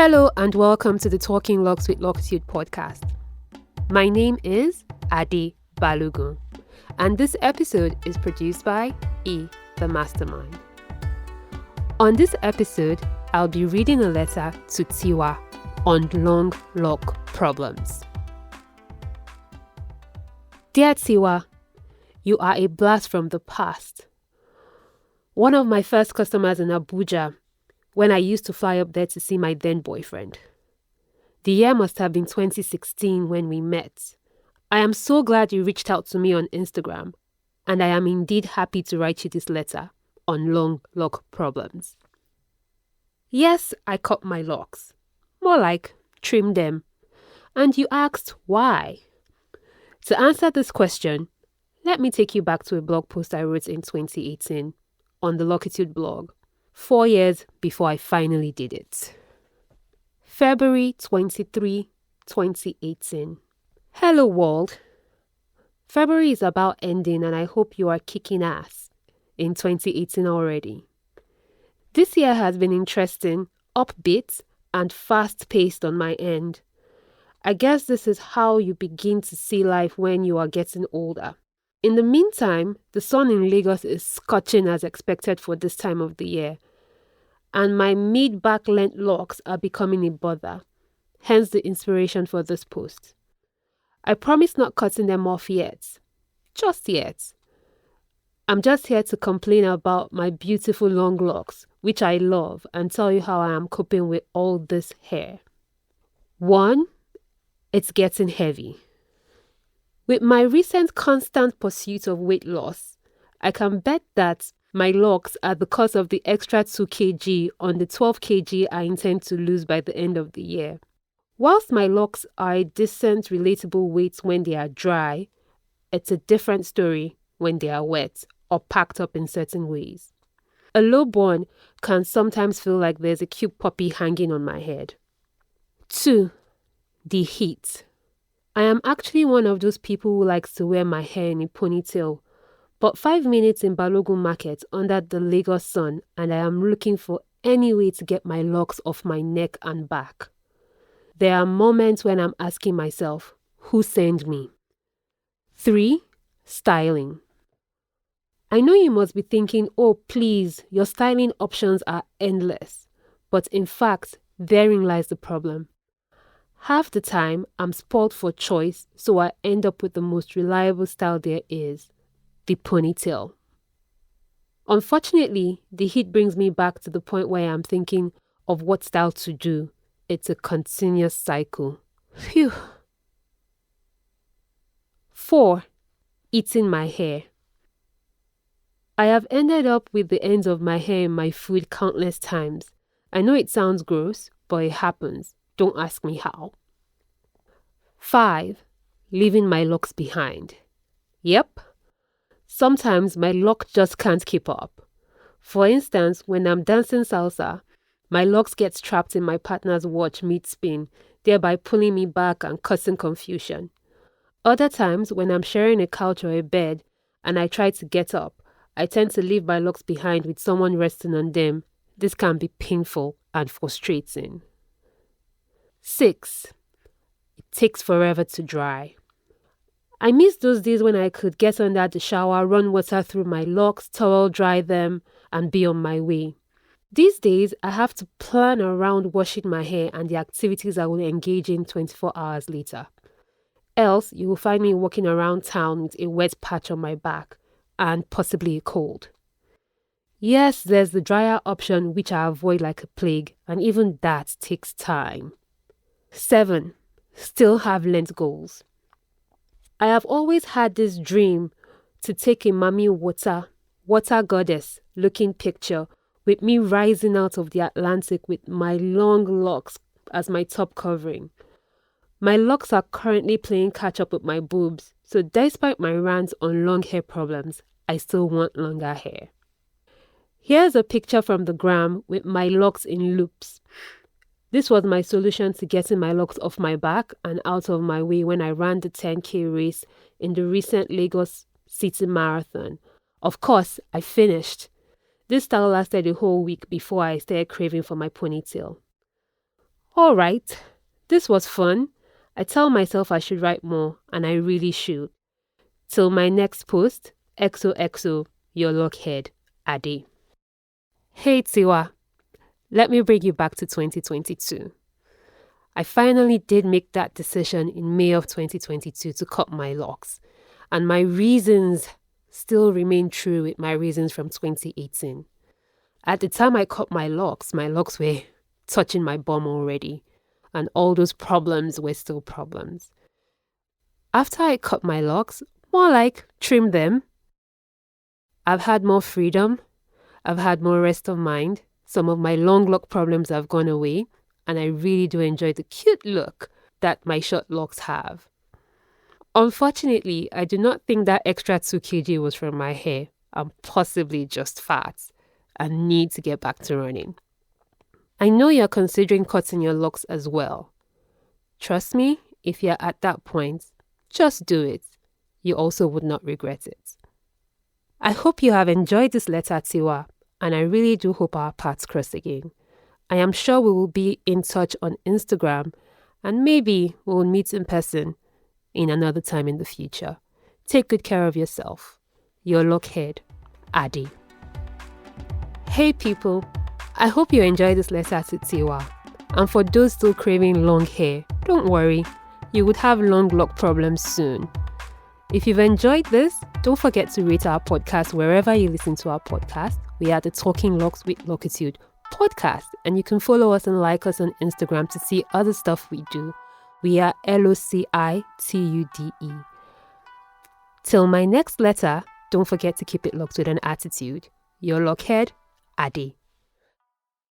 Hello and welcome to the Talking Locs with Locitude podcast. My name is Ade Balogun, and this episode is produced by E the Mastermind. On this episode, I'll be reading a letter to Tiwa on long lock problems. Dear Tiwa, you are a blast from the past. One of my first customers in Abuja when I used to fly up there to see my then boyfriend. The year must have been 2016 when we met. I am so glad you reached out to me on Instagram, and I am indeed happy to write you this letter on long lock problems. Yes, I cut my locks. More like trim them. And you asked why. To answer this question, let me take you back to a blog post I wrote in 2018 on the Locitude blog, 4 years before I finally did it. February 23, 2018. Hello world. February is about ending and I hope you are kicking ass in 2018 already. This year has been interesting, upbeat, and fast-paced on my end. I guess this is how you begin to see life when you are getting older. In the meantime, the sun in Lagos is scorching as expected for this time of the year, and my mid-back length locks are becoming a bother, hence the inspiration for this post. I promise not cutting them off yet, just yet. I'm just here to complain about my beautiful long locks, which I love, and tell you how I am coping with all this hair. 1. It's getting heavy. With my recent constant pursuit of weight loss, I can bet that my locks are the cause of the extra 2 kg on the 12 kg I intend to lose by the end of the year. Whilst my locks are a decent, relatable weight when they are dry, it's a different story when they are wet or packed up in certain ways. A low bun can sometimes feel like there's a cute puppy hanging on my head. 2. The heat. I am actually one of those people who likes to wear my hair in a ponytail, but 5 minutes in Balogun Market under the Lagos sun and I am looking for any way to get my locks off my neck and back. There are moments when I'm asking myself, who sent me? 3. Styling. I know you must be thinking, oh please, your styling options are endless, but in fact, therein lies the problem. Half the time, I'm spoiled for choice, so I end up with the most reliable style there is, the ponytail. Unfortunately, the heat brings me back to the point where I'm thinking of what style to do. It's a continuous cycle. Phew. 4. Eating my hair. I have ended up with the ends of my hair in my food countless times. I know it sounds gross, but it happens. Don't ask me how. 5. Leaving my locks behind. Yep. Sometimes my lock just can't keep up. For instance, when I'm dancing salsa, my locks get trapped in my partner's watch mid-spin, thereby pulling me back and causing confusion. Other times, when I'm sharing a couch or a bed and I try to get up, I tend to leave my locks behind with someone resting on them. This can be painful and frustrating. 6. It takes forever to dry. I miss those days when I could get under the shower, run water through my locks, towel dry them, and be on my way. These days, I have to plan around washing my hair and the activities I will engage in 24 hours later. Else, you will find me walking around town with a wet patch on my back and possibly a cold. Yes, there's the dryer option which I avoid like a plague, and even that takes time. 7. Still have length goals. I have always had this dream to take a Mami water goddess looking picture with me rising out of the Atlantic with my long locks as my top covering. My locks are currently playing catch up with my boobs, so despite my rants on long hair problems, I still want longer hair. Here's a picture from the gram with my locks in loops. This was my solution to getting my locks off my back and out of my way when I ran the 10K race in the recent Lagos City Marathon. Of course, I finished. This style lasted a whole week before I started craving for my ponytail. All right, this was fun. I tell myself I should write more, and I really should. Till my next post, XOXO, your lockhead, Ade. Hey Tiwa, let me bring you back to 2022. I finally did make that decision in May of 2022 to cut my locks, and my reasons still remain true with my reasons from 2018. At the time I cut my locks were touching my bum already, and all those problems were still problems. After I cut my locks, more like trim them, I've had more freedom, I've had more rest of mind, some of my long lock problems have gone away, and I really do enjoy the cute look that my short locks have. Unfortunately, I do not think that extra 2 kg was from my hair. I'm possibly just fat and need to get back to running. I know you're considering cutting your locks as well. Trust me, if you're at that point, just do it. You also would not regret it. I hope you have enjoyed this letter, Tiwa, and I really do hope our paths cross again. I am sure we will be in touch on Instagram, and maybe we'll meet in person in another time in the future. Take good care of yourself. Your lockhead, Ade. Hey people, I hope you enjoyed this letter to Tiwa. And for those still craving long hair, don't worry, you would have long lock problems soon. If you've enjoyed this, don't forget to rate our podcast wherever you listen to our podcast. We are the Talking Locs with Locitude podcast, and you can follow us and like us on Instagram to see other stuff we do. We are LOCITUDE. Till my next letter, don't forget to keep it locked with an attitude. Your lockhead, Ade.